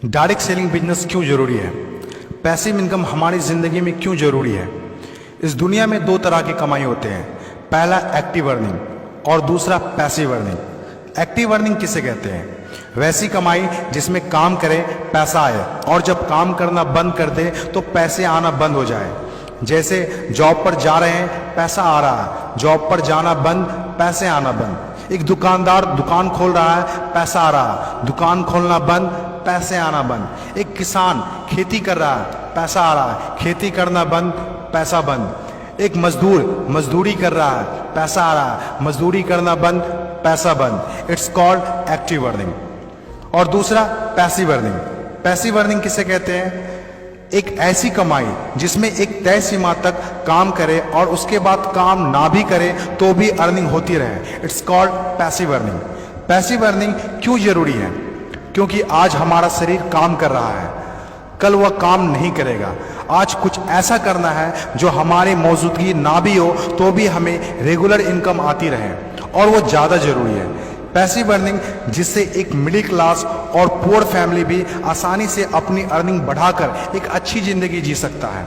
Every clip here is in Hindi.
डायरेक्ट सेलिंग बिजनेस क्यों जरूरी है? पैसिव इनकम हमारी जिंदगी में क्यों जरूरी है? इस दुनिया में दो तरह की कमाई होते हैं, पहला एक्टिव अर्निंग और दूसरा पैसिव अर्निंग। एक्टिव अर्निंग किसे कहते हैं? वैसी कमाई जिसमें काम करे पैसा आए और जब काम करना बंद कर दे तो पैसे आना बंद हो जाए। जैसे जॉब पर जा रहे हैं, पैसा आ रहा है, जॉब पर जाना बंद, पैसे आना बंद। एक दुकानदार दुकान खोल रहा है, पैसा आ रहा है, दुकान खोलना बंद, पैसे आना बंद। एक किसान खेती कर रहा है, पैसा आ रहा है, खेती करना बंद, पैसा बंद। एक मजदूर मजदूरी कर रहा है, पैसा आ रहा है, मजदूरी करना बंद, पैसा बंद। It's called active earning. और दूसरा पैसिव अर्निंग। पैसिव अर्निंग किसे कहते हैं? एक ऐसी कमाई जिसमें एक तय सीमा तक काम करे और उसके बाद काम ना भी करे तो भी अर्निंग होती रहे। It's called passive earning. Passive earning क्यों जरूरी है? क्योंकि आज हमारा शरीर काम कर रहा है, कल वह काम नहीं करेगा। आज कुछ ऐसा करना है जो हमारी मौजूदगी ना भी हो तो भी हमें रेगुलर इनकम आती रहे, और वो ज़्यादा जरूरी है। पैसिव अर्निंग जिससे एक मिडिल क्लास और पुअर फैमिली भी आसानी से अपनी अर्निंग बढ़ाकर एक अच्छी जिंदगी जी सकता है।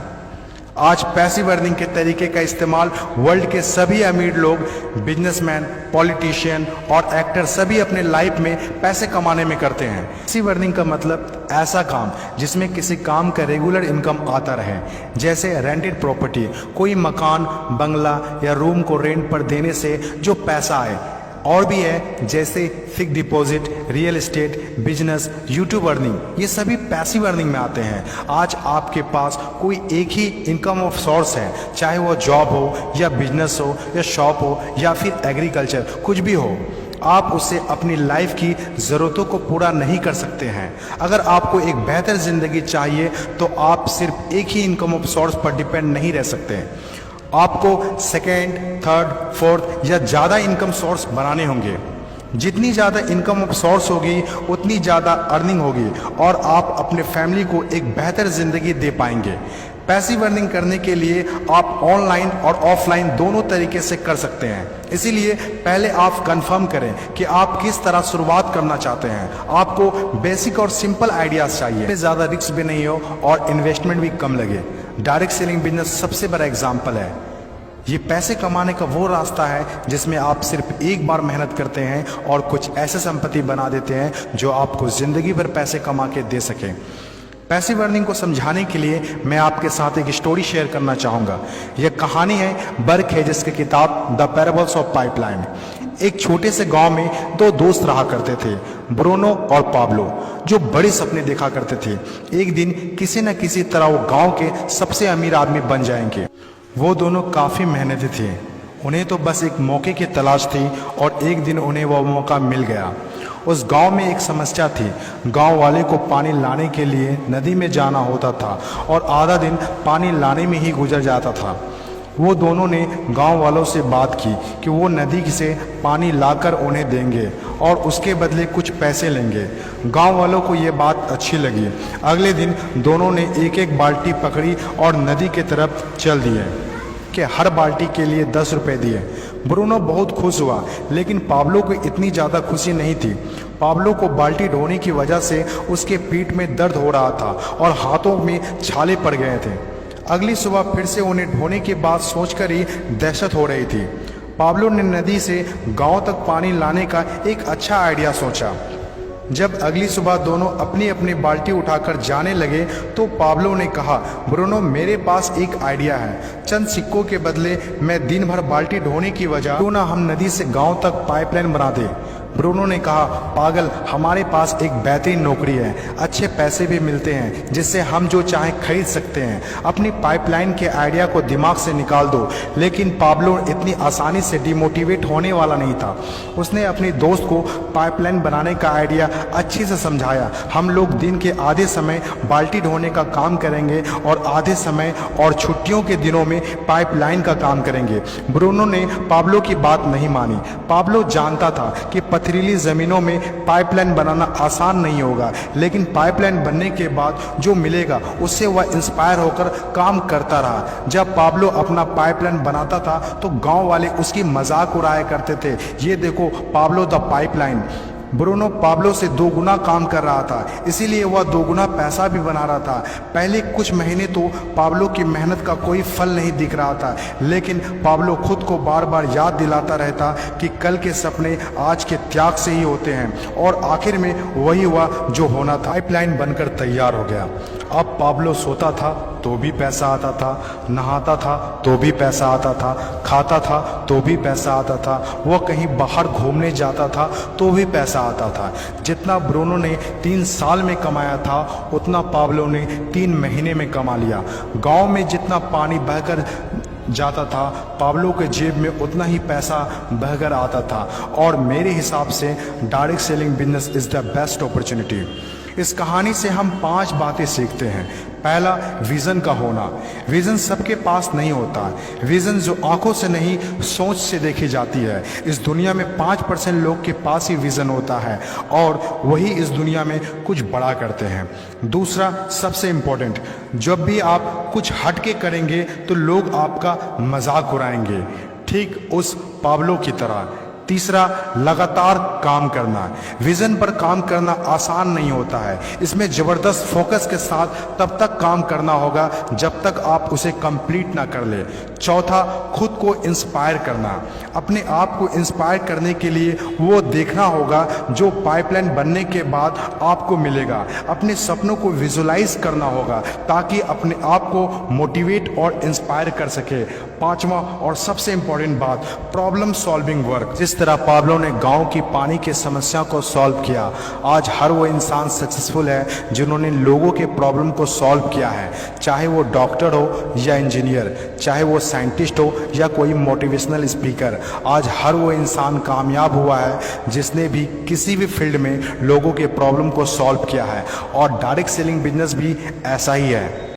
आज पैसिव अर्निंग के तरीके का इस्तेमाल वर्ल्ड के सभी अमीर लोग, बिजनेसमैन, पॉलिटिशियन और एक्टर सभी अपने लाइफ में पैसे कमाने में करते हैं। पैसिव अर्निंग का मतलब ऐसा काम जिसमें किसी काम का रेगुलर इनकम आता रहे, जैसे रेंटेड प्रॉपर्टी, कोई मकान, बंगला या रूम को रेंट पर देने से जो पैसा आए। और भी है जैसे fix deposit, real estate, business, YouTube earning, ये सभी पैसिव अर्निंग में आते हैं। आज आपके पास कोई एक ही इनकम ऑफ सोर्स है, चाहे वो जॉब हो या बिजनेस हो या शॉप हो या फिर एग्रीकल्चर, कुछ भी हो, आप उससे अपनी लाइफ की ज़रूरतों को पूरा नहीं कर सकते हैं। अगर आपको एक बेहतर ज़िंदगी चाहिए तो आप सिर्फ एक ही इनकम ऑफ सोर्स पर डिपेंड नहीं रह सकते। आपको सेकेंड, थर्ड, फोर्थ या ज़्यादा इनकम सोर्स बनाने होंगे। जितनी ज़्यादा इनकम ऑफ सोर्स होगी उतनी ज़्यादा अर्निंग होगी और आप अपने फैमिली को एक बेहतर ज़िंदगी दे पाएंगे। पैसिव अर्निंग करने के लिए आप ऑनलाइन और ऑफलाइन दोनों तरीके से कर सकते हैं। इसीलिए पहले आप कंफर्म करें कि आप किस तरह शुरुआत करना चाहते हैं। आपको बेसिक और सिंपल आइडियाज़ चाहिए, ज़्यादा रिस्क भी नहीं हो और इन्वेस्टमेंट भी कम लगे। डायरेक्ट सेलिंग बिजनेस सबसे बड़ा एग्जाम्पल है। ये पैसे कमाने का वो रास्ता है जिसमें आप सिर्फ एक बार मेहनत करते हैं और कुछ ऐसे संपत्ति बना देते हैं जो आपको ज़िंदगी भर पैसे कमा के दे सकें। पैसिव अर्निंग को समझाने के लिए मैं आपके साथ एक स्टोरी शेयर करना चाहूँगा। यह कहानी है बर्क हेजेस की किताब द पैराबल्स ऑफ पाइपलाइन। एक छोटे से गांव में दो दोस्त रहा करते थे, ब्रूनो और पाब्लो, जो बड़े सपने देखा करते थे। एक दिन किसी न किसी तरह वो गांव के सबसे अमीर आदमी बन जाएंगे। वो दोनों काफ़ी मेहनती थे, उन्हें तो बस एक मौके की तलाश थी और एक दिन उन्हें वह मौका मिल गया। उस गांव में एक समस्या थी। गांव वाले को पानी लाने के लिए नदी में जाना होता था और आधा दिन पानी लाने में ही गुजर जाता था। वो दोनों ने गांव वालों से बात की कि वो नदी से पानी लाकर उन्हें देंगे और उसके बदले कुछ पैसे लेंगे। गांव वालों को ये बात अच्छी लगी। अगले दिन दोनों ने एक एक बाल्टी पकड़ी और नदी की तरफ चल दिए कि हर बाल्टी के लिए 10 रुपये दिए। ब्रूनो बहुत खुश हुआ, लेकिन पाब्लो को इतनी ज़्यादा खुशी नहीं थी। पाब्लो को बाल्टी ढोने की वजह से उसके पीठ में दर्द हो रहा था और हाथों में छाले पड़ गए थे। अगली सुबह फिर से उन्हें ढोने की बात सोचकर ही दहशत हो रही थी। पाब्लो ने नदी से गांव तक पानी लाने का एक अच्छा आइडिया सोचा। जब अगली सुबह दोनों अपनी अपनी बाल्टी उठाकर जाने लगे तो पाब्लो ने कहा, ब्रूनो, मेरे पास एक आइडिया है। चंद सिक्कों के बदले मैं दिन भर बाल्टी ढोने की वजह क्यों ना हम नदी से गांव तक पाइपलाइन बना दें। ब्रूनो ने कहा, पागल, हमारे पास एक बेहतरीन नौकरी है, अच्छे पैसे भी मिलते हैं, जिससे हम जो चाहें खरीद सकते हैं। अपनी पाइपलाइन के आइडिया को दिमाग से निकाल दो। लेकिन पाब्लो इतनी आसानी से डिमोटिवेट होने वाला नहीं था। उसने अपने दोस्त को पाइपलाइन बनाने का आइडिया अच्छे से समझाया। हम लोग दिन के आधे समय बाल्टी ढोने का काम करेंगे और आधे समय और छुट्टियों के दिनों में पाइपलाइन का काम करेंगे। ब्रूनो ने पाब्लो की बात नहीं मानी। पाब्लो जानता था कि पथरीली ज़मीनों में पाइपलाइन बनाना आसान नहीं होगा, लेकिन पाइपलाइन बनने के बाद जो मिलेगा उससे वह इंस्पायर होकर काम करता रहा। जब पाब्लो अपना पाइपलाइन बनाता था तो गांव वाले उसकी मजाक उड़ाया करते थे। ये देखो Pablo the pipeline. Bruno Pablo से 2 गुना काम कर रहा था, इसीलिए वह 2 गुना पैसा भी बना रहा था। पहले कुछ महीने तो पाब्लो की मेहनत का कोई फल नहीं दिख रहा था, लेकिन पाब्लो खुद को बार बार याद दिलाता रहता कि कल के सपने आज के त्याग से ही होते हैं, और आखिर में वही हुआ जो होना था। पाइपलाइन बनकर तैयार हो गया। अब पाब्लो सोता था तो भी पैसा आता था, नहाता था तो भी पैसा आता था, खाता था तो भी पैसा आता था, वह कहीं बाहर घूमने जाता था तो भी पैसा आता था। जितना ब्रूनो ने 3 साल में कमाया था उतना पाब्लो ने 3 महीने में कमा लिया। गांव में जितना पानी बहकर जाता था, पाब्लो के जेब में उतना ही पैसा बहकर आता था। और मेरे हिसाब से direct selling business is the best opportunity. इस कहानी से हम 5 बातें सीखते हैं। पहला, विज़न का होना। विज़न सबके पास नहीं होता। विज़न जो आंखों से नहीं सोच से देखी जाती है। इस दुनिया में 5% लोग के पास ही विज़न होता है और वही इस दुनिया में कुछ बड़ा करते हैं। दूसरा, सबसे इम्पोर्टेंट, जब भी आप कुछ हट के करेंगे तो लोग आपका मजाक उड़ाएंगे, ठीक उस पाब्लो की तरह। तीसरा, लगातार काम करना। विजन पर काम करना आसान नहीं होता है, इसमें ज़बरदस्त फोकस के साथ तब तक काम करना होगा जब तक आप उसे कंप्लीट ना कर ले। चौथा, खुद को इंस्पायर करना। अपने आप को इंस्पायर करने के लिए वो देखना होगा जो पाइपलाइन बनने के बाद आपको मिलेगा। अपने सपनों को विजुलाइज करना होगा ताकि अपने आप को मोटिवेट और इंस्पायर कर सके। पांचवा और सबसे इंपॉर्टेंट बात, प्रॉब्लम सॉल्विंग वर्क। जिस तरह पाब्लो ने गांव की पानी की समस्या को सॉल्व किया, आज हर वो इंसान सक्सेसफुल है जिन्होंने लोगों के प्रॉब्लम को सॉल्व किया है, चाहे वो डॉक्टर हो या इंजीनियर, चाहे वो साइंटिस्ट हो या कोई मोटिवेशनल स्पीकर। आज हर वो इंसान कामयाब हुआ है जिसने भी किसी भी फील्ड में लोगों के प्रॉब्लम को सॉल्व किया है, और डायरेक्ट सेलिंग बिजनेस भी ऐसा ही है।